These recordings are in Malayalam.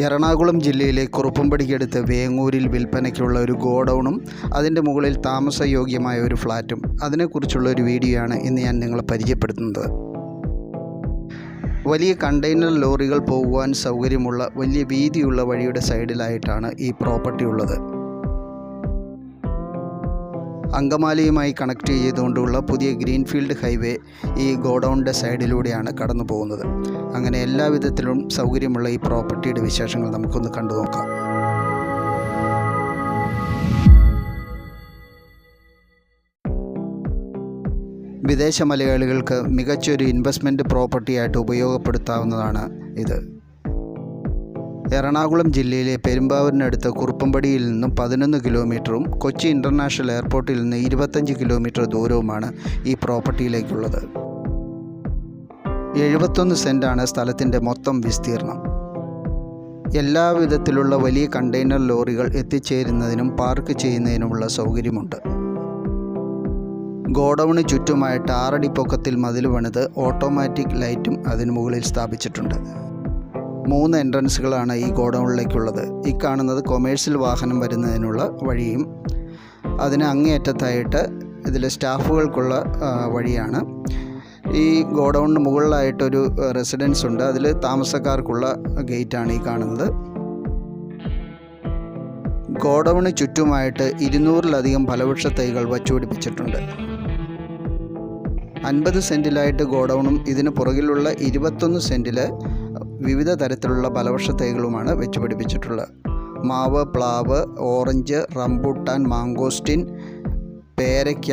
എറണാകുളം ജില്ലയിലെ കുറുപ്പുംപടിക്കടുത്ത് വേങ്ങൂരിൽ വിൽപ്പനയ്ക്കുള്ള ഒരു ഗോഡൗണും അതിൻ്റെ മുകളിൽ താമസയോഗ്യമായ ഒരു ഫ്ലാറ്റും അതിനെക്കുറിച്ചുള്ള ഒരു വീഡിയോയാണ് ഇന്ന് ഞാൻ നിങ്ങളെ പരിചയപ്പെടുത്തുന്നത്. വലിയ കണ്ടെയ്നർ ലോറികൾ പോകുവാൻ സൗകര്യമുള്ള വലിയ വീതിയുള്ള വഴിയുടെ സൈഡിലായിട്ടാണ് ഈ പ്രോപ്പർട്ടി ഉള്ളത്. അങ്കമാലിയുമായി കണക്ട് ചെയ്തുകൊണ്ടുള്ള പുതിയ ഗ്രീൻഫീൽഡ് ഹൈവേ ഈ ഗോഡൗണിൻ്റെ സൈഡിലൂടെയാണ് കടന്നു പോകുന്നത്. അങ്ങനെ എല്ലാവിധത്തിലും സൗകര്യമുള്ള ഈ പ്രോപ്പർട്ടിയുടെ വിശേഷങ്ങൾ നമുക്കൊന്ന് കണ്ടു നോക്കാം. വിദേശ മലയാളികൾക്ക് മികച്ചൊരു ഇൻവെസ്റ്റ്മെൻറ്റ് പ്രോപ്പർട്ടിയായിട്ട് ഉപയോഗപ്പെടുത്താവുന്നതാണ് ഇത്. എറണാകുളം ജില്ലയിലെ പെരുമ്പാവൂരിനടുത്ത് കുറുപ്പുംപടിയിൽ നിന്നും 11 കിലോമീറ്ററും കൊച്ചി ഇൻ്റർനാഷണൽ എയർപോർട്ടിൽ നിന്ന് 25 കിലോമീറ്റർ ദൂരവുമാണ് ഈ പ്രോപ്പർട്ടിയിലേക്കുള്ളത്. 71 സെൻറ്റാണ് സ്ഥലത്തിൻ്റെ മൊത്തം വിസ്തീർണം. എല്ലാവിധത്തിലുള്ള വലിയ കണ്ടെയ്നർ ലോറികൾ എത്തിച്ചേരുന്നതിനും പാർക്ക് ചെയ്യുന്നതിനുമുള്ള സൗകര്യമുണ്ട്. ഗോഡൗണിന് ചുറ്റുമായിട്ട് 6 അടി പൊക്കത്തിൽ മതിൽ പണിത് ഓട്ടോമാറ്റിക് ലൈറ്റും അതിന് മുകളിൽ സ്ഥാപിച്ചിട്ടുണ്ട്. 3 എൻട്രൻസുകളാണ് ഈ ഗോഡൗണിലേക്കുള്ളത്. ഈ കാണുന്നത് കൊമേഴ്സ്യൽ വാഹനം വരുന്നതിനുള്ള വഴിയും അതിന് അങ്ങേയറ്റത്തായിട്ട് ഇതിൽ സ്റ്റാഫുകൾക്കുള്ള വഴിയാണ്. ഈ ഗോഡൗണിന് മുകളിലായിട്ടൊരു റെസിഡൻസ് ഉണ്ട്. അതിൽ താമസക്കാർക്കുള്ള ഗേറ്റാണ് ഈ കാണുന്നത്. ഗോഡൗണിന് ചുറ്റുമായിട്ട് 200-ലധികം ഫലവൃക്ഷ തൈകൾ വച്ചുപിടിപ്പിച്ചിട്ടുണ്ട്. 50 സെൻറ്റിലായിട്ട് ഗോഡൗണും ഇതിന് പുറകിലുള്ള 21 സെൻറ്റിൽ വിവിധ തരത്തിലുള്ള ഫലവൃക്ഷ തൈകളുമാണ് വെച്ച് പിടിപ്പിച്ചിട്ടുള്ളത്. മാവ്, പ്ലാവ്, ഓറഞ്ച്, റംബൂട്ടാൻ, മാങ്കോസ്റ്റിൻ, പേരയ്ക്ക,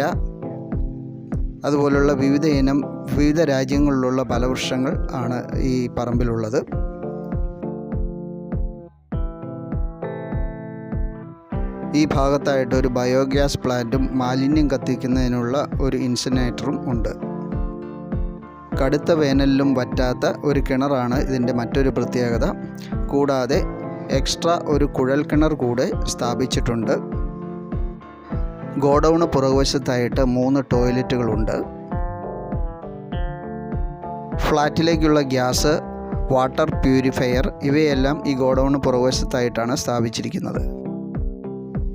അതുപോലുള്ള വിവിധ രാജ്യങ്ങളിലുള്ള ഫലവൃക്ഷങ്ങൾ ആണ് ഈ പറമ്പിലുള്ളത്. ഈ ഭാഗത്തായിട്ട് ഒരു ബയോഗ്യാസ് പ്ലാന്റും മാലിന്യം കത്തിക്കുന്നതിനുള്ള ഒരു ഇൻസിനേറ്ററും ഉണ്ട്. കടുത്ത വേനലിലും വറ്റാത്ത ഒരു കിണറാണ് ഇതിൻ്റെ മറ്റൊരു പ്രത്യേകത. കൂടാതെ എക്സ്ട്രാ ഒരു കുഴൽ കിണർ കൂടെ സ്ഥാപിച്ചിട്ടുണ്ട്. ഗോഡൗണ് പുറകുവശത്തായിട്ട് 3 ടോയ്ലറ്റുകളുണ്ട്. ഫ്ലാറ്റിലേക്കുള്ള ഗ്യാസ്, വാട്ടർ പ്യൂരിഫയർ ഇവയെല്ലാം ഈ ഗോഡൗണ് പുറകുവശത്തായിട്ടാണ് സ്ഥാപിച്ചിരിക്കുന്നത്.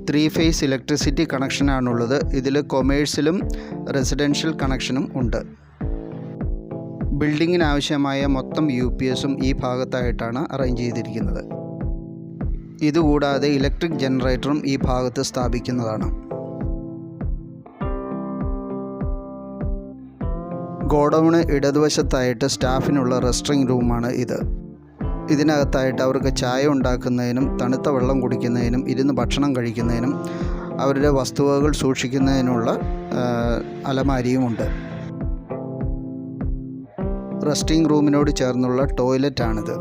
3 ഫേസ് ഇലക്ട്രിസിറ്റി കണക്ഷനാണുള്ളത്. ഇതിൽ കൊമേഴ്സ്യലും റെസിഡൻഷ്യൽ കണക്ഷനും ഉണ്ട്. ബിൽഡിങ്ങിന് ആവശ്യമായ മൊത്തം UPSും ഈ ഭാഗത്തായിട്ടാണ് അറേഞ്ച് ചെയ്തിരിക്കുന്നത്. ഇതുകൂടാതെ ഇലക്ട്രിക് ജനറേറ്ററും ഈ ഭാഗത്ത് സ്ഥാപിക്കുന്നതാണ്. ഗോഡൗണ് ഇടതുവശത്തായിട്ട് സ്റ്റാഫിനുള്ള റെസ്റ്റിംഗ് റൂമാണ് ഇത്. ഇതിനകത്തായിട്ട് അവർക്ക് ചായ ഉണ്ടാക്കുന്നതിനും തണുത്ത വെള്ളം കുടിക്കുന്നതിനും ഇരുന്ന് ഭക്ഷണം കഴിക്കുന്നതിനും അവരുടെ വസ്തുവകകൾ സൂക്ഷിക്കുന്നതിനുള്ള അലമാരിയുമുണ്ട്. റെസ്റ്റിംഗ് റൂമിനോട് ചേർന്നുള്ള ടോയ്ലറ്റാണിത്.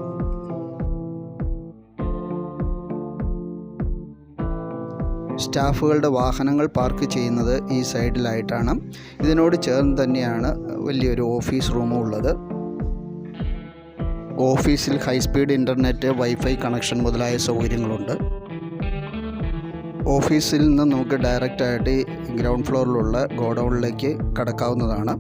സ്റ്റാഫുകളുടെ വാഹനങ്ങൾ പാർക്ക് ചെയ്യുന്നത് ഈ സൈഡിലായിട്ടാണ്. ഇതിനോട് ചേർന്ന് തന്നെയാണ് വലിയൊരു ഓഫീസ് റൂമും ഉള്ളത്. ഓഫീസിൽ ഹൈസ്പീഡ് ഇൻ്റർനെറ്റ്, വൈഫൈ കണക്ഷൻ മുതലായ സൗകര്യങ്ങളുണ്ട്. ഓഫീസിൽ നിന്ന് നമുക്ക് ഡയറക്റ്റായിട്ട് ഗ്രൗണ്ട് ഫ്ലോറിലുള്ള ഗോഡൗണിലേക്ക് കടക്കാവുന്നതാണ്.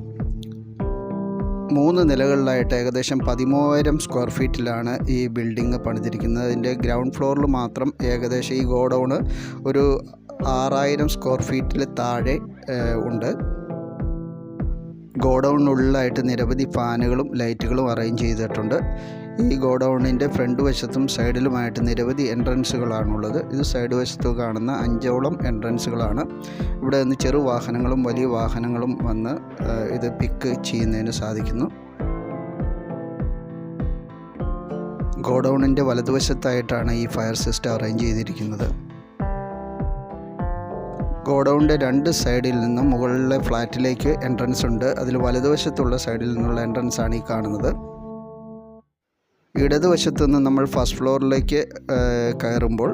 3 നിലകളിലായിട്ട് ഏകദേശം 13,000 സ്ക്വയർ ഫീറ്റിലാണ് ഈ ബിൽഡിംഗ് പണിതിരിക്കുന്നത്. അതിൻ്റെ ഗ്രൗണ്ട് ഫ്ലോറിൽ മാത്രം ഏകദേശം ഈ ഗോഡൗണ് ഒരു 6,000 സ്ക്വയർ ഫീറ്റിൽ താഴെ ഉണ്ട്. ഗോഡൗണിനുള്ളിലായിട്ട് നിരവധി ഫാനുകളും ലൈറ്റുകളും അറേഞ്ച് ചെയ്തിട്ടുണ്ട്. ഈ ഗോഡൗണിൻ്റെ ഫ്രണ്ട് വശത്തും സൈഡിലുമായിട്ട് നിരവധി എൻട്രൻസുകളാണുള്ളത്. ഇത് സൈഡ് വശത്ത് കാണുന്ന 5ഓളം എൻട്രൻസുകളാണ്. ഇവിടെ നിന്ന് ചെറു വാഹനങ്ങളും വലിയ വാഹനങ്ങളും വന്ന് ഇത് പിക്ക് ചെയ്യുന്നതിന് സാധിക്കുന്നു. ഗോഡൗണിൻ്റെ വലതുവശത്തായിട്ടാണ് ഈ ഫയർ സിസ്റ്റം അറേഞ്ച് ചെയ്തിരിക്കുന്നത്. ഗോഡൗണിൻ്റെ 2 സൈഡിൽ നിന്നും മുകളിലെ ഫ്ലാറ്റിലേക്ക് എൻട്രൻസ് ഉണ്ട്. അതിൽ വലതുവശത്തുള്ള സൈഡിൽ നിന്നുള്ള എൻട്രൻസ് ആണ് ഈ കാണുന്നത്. ഇടതുവശത്തു നിന്ന് നമ്മൾ ഫസ്റ്റ് ഫ്ലോറിലേക്ക് കയറുമ്പോൾ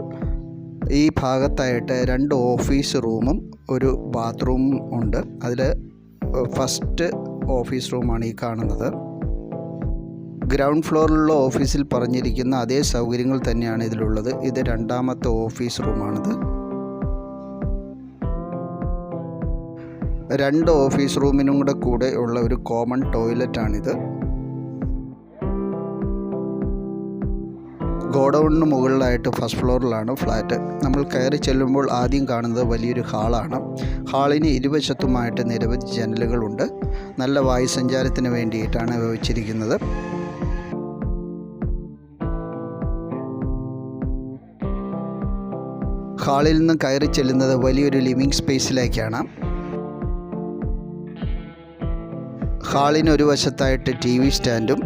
ഈ ഭാഗത്തായിട്ട് 2 ഓഫീസ് റൂമും ഒരു ബാത്റൂമും ഉണ്ട്. അതിൽ ഫസ്റ്റ് ഓഫീസ് റൂമാണ് ഈ കാണുന്നത്. ഗ്രൗണ്ട് ഫ്ലോറിലുള്ള ഓഫീസിൽ പറഞ്ഞിരിക്കുന്ന അതേ സൗകര്യങ്ങൾ തന്നെയാണ് ഇതിലുള്ളത്. ഇത് 2ാമത്തെ ഓഫീസ് റൂമാണിത്. 2 ഓഫീസ് റൂമിനും കൂടെ ഉള്ള ഒരു കോമൺ ടോയ്ലറ്റാണിത്. ഗോഡൗണിന് മുകളിലായിട്ട് ഫസ്റ്റ് ഫ്ലോറിലാണ് ഫ്ലാറ്റ്. നമ്മൾ കയറി ചെല്ലുമ്പോൾ ആദ്യം കാണുന്നത് വലിയൊരു ഹാളാണ്. ഹാളിന് ഇരുവശത്തുമായിട്ട് നിരവധി ജനലുകളുണ്ട്. നല്ല വായുസഞ്ചാരത്തിന് വേണ്ടിയിട്ടാണ് ഇവ വെച്ചിരിക്കുന്നത്. ഹാളിൽ നിന്ന് കയറി ചെല്ലുന്നത് വലിയൊരു ലിവിങ് സ്പേസിലേക്കാണ്. ഹാളിന് ഒരു വശത്തായിട്ട് TV സ്റ്റാൻഡും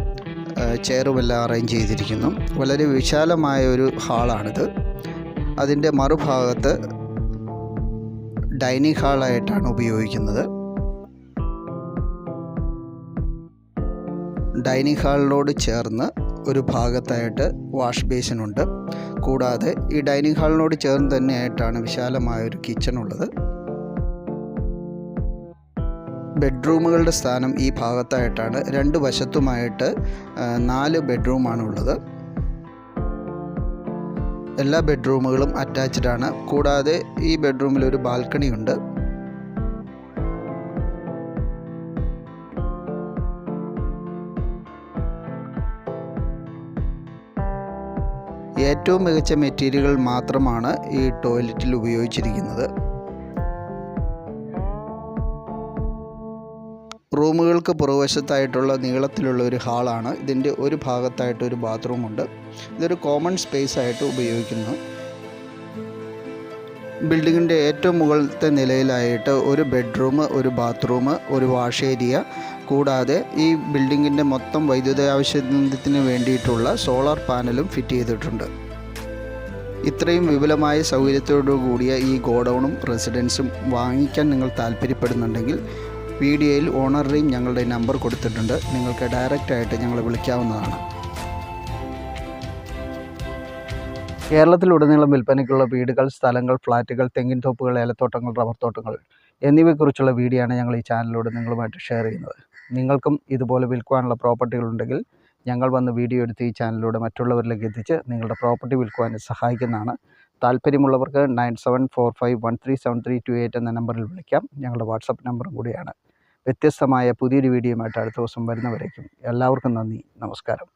ചെയറുമെല്ലാം അറേഞ്ച് ചെയ്തിരിക്കുന്നു. വളരെ വിശാലമായ ഒരു ഹാളാണിത്. അതിൻ്റെ മറുഭാഗത്ത് ഡൈനിങ് ഹാളായിട്ടാണ് ഉപയോഗിക്കുന്നത്. ഡൈനിങ് ഹാളിനോട് ചേർന്ന് ഒരു ഭാഗത്തായിട്ട് വാഷ് ബേസിനുണ്ട്. കൂടാതെ ഈ ഡൈനിങ് ഹാളിനോട് ചേർന്ന് തന്നെയായിട്ടാണ് വിശാലമായൊരു കിച്ചണുള്ളത്. ബെഡ്റൂമുകളുടെ സ്ഥാനം ഈ ഭാഗത്തായിട്ടാണ്. രണ്ട് വശത്തുമായിട്ട് 4 ബെഡ്റൂമാണുള്ളത്. എല്ലാ ബെഡ്റൂമുകളും അറ്റാച്ച്ഡ് ആണ്. കൂടാതെ ഈ ബെഡ്റൂമിൽ ഒരു ബാൽക്കണി ഉണ്ട്. ഏറ്റവും മികച്ച മെറ്റീരിയലുകൾ മാത്രമാണ് ഈ ടോയ്ലറ്റിൽ ഉപയോഗിച്ചിരിക്കുന്നത്. റൂമുകൾക്ക് പുറകുവശത്തായിട്ടുള്ള നീളത്തിലുള്ള ഒരു ഹാളാണ്. ഇതിൻ്റെ ഒരു ഭാഗത്തായിട്ട് ഒരു ബാത്റൂമുണ്ട്. ഇതൊരു കോമൺ സ്പേസ് ആയിട്ട് ഉപയോഗിക്കുന്നു. ബിൽഡിങ്ങിൻ്റെ ഏറ്റവും മുകളിലത്തെ നിലയിലായിട്ട് ഒരു ബെഡ്റൂം, ഒരു ബാത്റൂം, ഒരു വാഷ് ഏരിയ, കൂടാതെ ഈ ബിൽഡിങ്ങിൻ്റെ മൊത്തം വൈദ്യുത ആവശ്യത്തിന് വേണ്ടിയിട്ടുള്ള സോളാർ പാനലും ഫിറ്റ് ചെയ്തിട്ടുണ്ട്. ഇത്രയും വിപുലമായ സൗകര്യത്തോടു കൂടിയ ഈ ഗോഡൗണും റെസിഡൻസും വാങ്ങിക്കാൻ നിങ്ങൾ താല്പര്യപ്പെടുന്നുണ്ടെങ്കിൽ വീഡിയോയിൽ ഓണറുടെയും ഞങ്ങളുടെ നമ്പർ കൊടുത്തിട്ടുണ്ട്. നിങ്ങൾക്ക് ഡയറക്റ്റായിട്ട് ഞങ്ങളെ വിളിക്കാവുന്നതാണ്. കേരളത്തിലുടനീളം വിൽപ്പനയ്ക്കുള്ള വീടുകൾ, സ്ഥലങ്ങൾ, ഫ്ലാറ്റുകൾ, തെങ്ങിൻ തോപ്പുകൾ, ഏലത്തോട്ടങ്ങൾ, റബ്ബർ തോട്ടങ്ങൾ എന്നിവയെക്കുറിച്ചുള്ള വീഡിയോ ആണ് ഞങ്ങൾ ഈ ചാനലിലൂടെ നിങ്ങളുമായിട്ട് ഷെയർ ചെയ്യുന്നത്. നിങ്ങൾക്കും ഇതുപോലെ വിൽക്കുവാനുള്ള പ്രോപ്പർട്ടികളുണ്ടെങ്കിൽ ഞങ്ങൾ വന്ന് വീഡിയോ എടുത്ത് ഈ ചാനലിലൂടെ മറ്റുള്ളവരിലേക്ക് എത്തിച്ച് നിങ്ങളുടെ പ്രോപ്പർട്ടി വിൽക്കുവാൻ സഹായിക്കുന്നതാണ്. താല്പര്യമുള്ളവർക്ക് 9745137328 എന്ന നമ്പറിൽ വിളിക്കാം. ഞങ്ങളുടെ വാട്സപ്പ് നമ്പറും കൂടിയാണ്. വ്യത്യസ്തമായ പുതിയൊരു വീഡിയോയുമായിട്ട് അടുത്ത ദിവസം വരുന്നവരേക്കും എല്ലാവർക്കും നന്ദി, നമസ്കാരം.